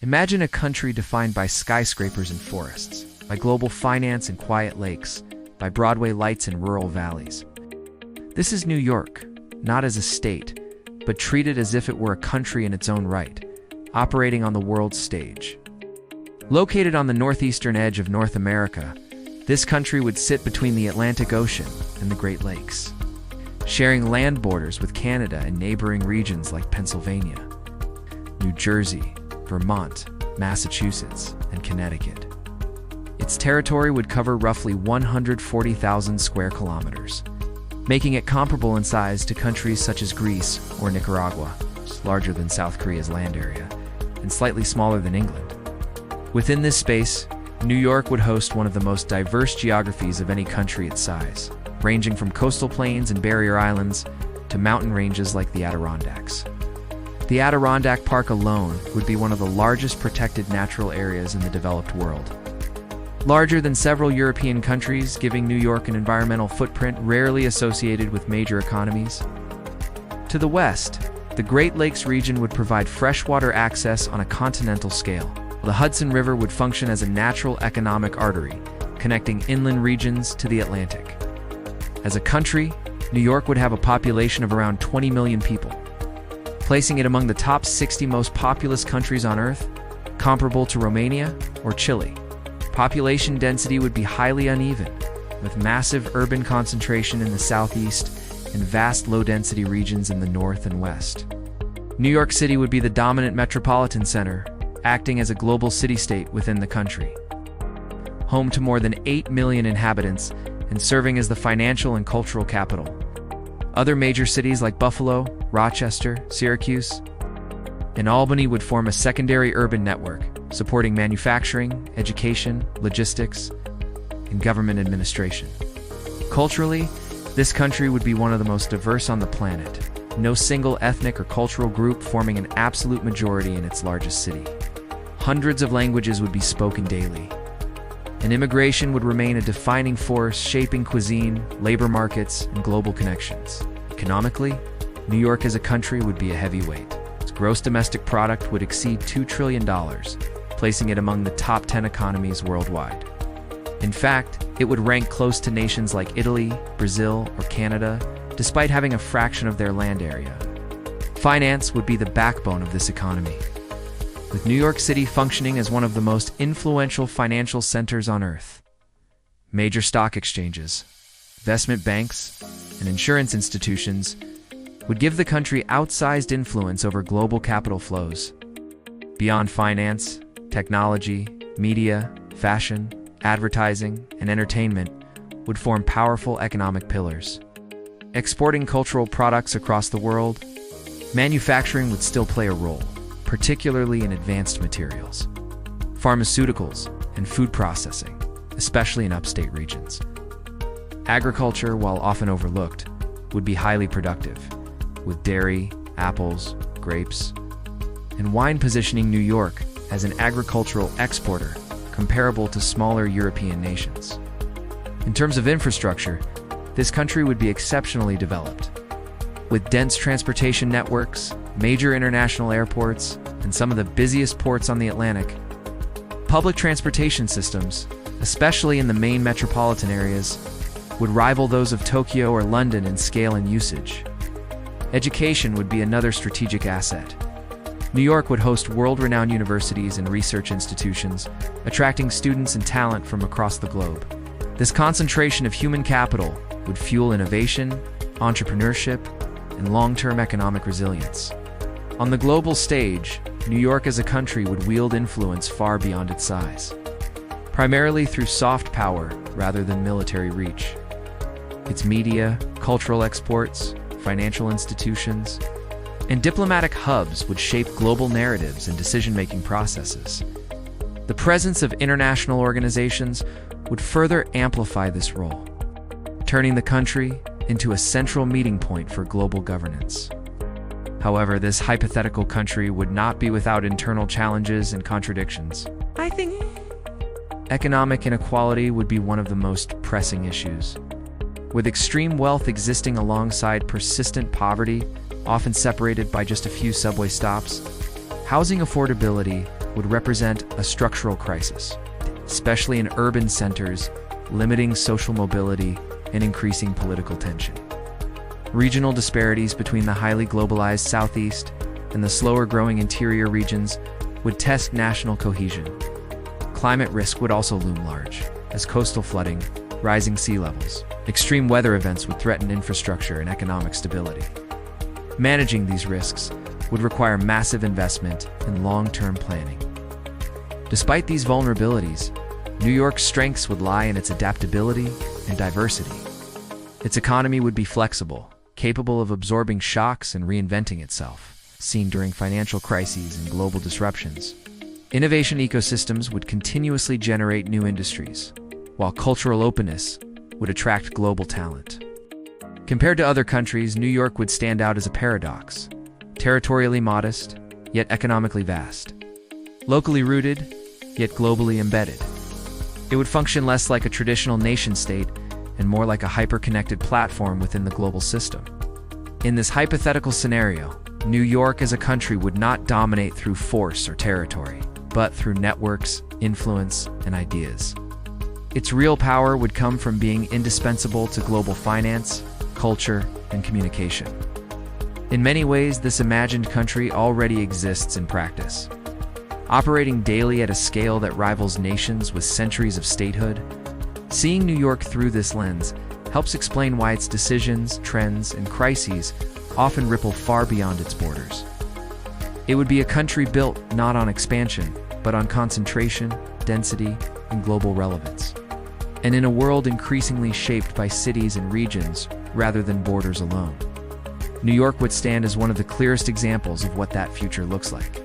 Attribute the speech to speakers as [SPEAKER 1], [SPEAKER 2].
[SPEAKER 1] Imagine a country defined by skyscrapers and forests, by global finance and quiet lakes, by Broadway lights and rural valleys. This is New York, not as a state, but treated as if it were a country in its own right, operating on the world's stage. Located on the northeastern edge of North America, this country would sit between the Atlantic Ocean and the Great Lakes, sharing land borders with Canada and neighboring regions like Pennsylvania, New Jersey, Vermont, Massachusetts, and Connecticut. Its territory would cover roughly 140,000 square kilometers, making it comparable in size to countries such as Greece or Nicaragua, larger than South Korea's land area, and slightly smaller than England. Within this space, New York would host one of the most diverse geographies of any country its size, ranging from coastal plains and barrier islands to mountain ranges like the Adirondacks. The Adirondack Park alone would be one of the largest protected natural areas in the developed world. Larger than several European countries, giving New York an environmental footprint rarely associated with major economies. To the west, the Great Lakes region would provide freshwater access on a continental scale. The Hudson River would function as a natural economic artery, connecting inland regions to the Atlantic. As a country, New York would have a population of around 20 million people, placing it among the top 60 most populous countries on Earth, comparable to Romania or Chile. Population density would be highly uneven, with massive urban concentration in the southeast and vast low-density regions in the north and west. New York City would be the dominant metropolitan center, acting as a global city-state within the country. Home to more than 8 million inhabitants and serving as the financial and cultural capital. Other major cities like Buffalo, Rochester, Syracuse, and Albany would form a secondary urban network, supporting manufacturing, education, logistics, and government administration. Culturally, this country would be one of the most diverse on the planet, no single ethnic or cultural group forming an absolute majority in its largest city. Hundreds of languages would be spoken daily, and immigration would remain a defining force shaping cuisine, labor markets, and global connections. Economically, New York as a country would be a heavyweight. Its gross domestic product would exceed $2 trillion, placing it among the top 10 economies worldwide. In fact, it would rank close to nations like Italy, Brazil, or Canada, despite having a fraction of their land area. Finance would be the backbone of this economy, with New York City functioning as one of the most influential financial centers on Earth. Major stock exchanges, investment banks, and insurance institutions would give the country outsized influence over global capital flows. Beyond finance, technology, media, fashion, advertising, and entertainment would form powerful economic pillars. Exporting cultural products across the world, manufacturing would still play a role, particularly in advanced materials, pharmaceuticals, and food processing, especially in upstate regions. Agriculture, while often overlooked, would be highly productive, with dairy, apples, grapes, and wine positioning New York as an agricultural exporter comparable to smaller European nations. In terms of infrastructure, this country would be exceptionally developed, with dense transportation networks, major international airports, and some of the busiest ports on the Atlantic. Public transportation systems, especially in the main metropolitan areas, would rival those of Tokyo or London in scale and usage. Education would be another strategic asset. New York would host world-renowned universities and research institutions, attracting students and talent from across the globe. This concentration of human capital would fuel innovation, entrepreneurship, and long-term economic resilience. On the global stage, New York as a country would wield influence far beyond its size, primarily through soft power rather than military reach. Its media, cultural exports, financial institutions, and diplomatic hubs would shape global narratives and decision-making processes. The presence of international organizations would further amplify this role, turning the country into a central meeting point for global governance. However, this hypothetical country would not be without internal challenges and contradictions. I think economic inequality would be one of the most pressing issues. With extreme wealth existing alongside persistent poverty, often separated by just a few subway stops, housing affordability would represent a structural crisis, especially in urban centers, limiting social mobility and increasing political tension. Regional disparities between the highly globalized Southeast and the slower-growing interior regions would test national cohesion. Climate risk would also loom large, as coastal flooding, rising sea levels, extreme weather events would threaten infrastructure and economic stability. Managing these risks would require massive investment and long-term planning. Despite these vulnerabilities, New York's strengths would lie in its adaptability and diversity. Its economy would be flexible, capable of absorbing shocks and reinventing itself, seen during financial crises and global disruptions. Innovation ecosystems would continuously generate new industries, while cultural openness would attract global talent. Compared to other countries, New York would stand out as a paradox, territorially modest, yet economically vast. Locally rooted, yet globally embedded. It would function less like a traditional nation-state and more like a hyper-connected platform within the global system. In this hypothetical scenario, New York as a country would not dominate through force or territory, but through networks, influence, and ideas. Its real power would come from being indispensable to global finance, culture, and communication. In many ways, this imagined country already exists in practice. Operating daily at a scale that rivals nations with centuries of statehood, seeing New York through this lens helps explain why its decisions, trends, and crises often ripple far beyond its borders. It would be a country built not on expansion, but on concentration, density, and global relevance. And in a world increasingly shaped by cities and regions rather than borders alone, New York would stand as one of the clearest examples of what that future looks like.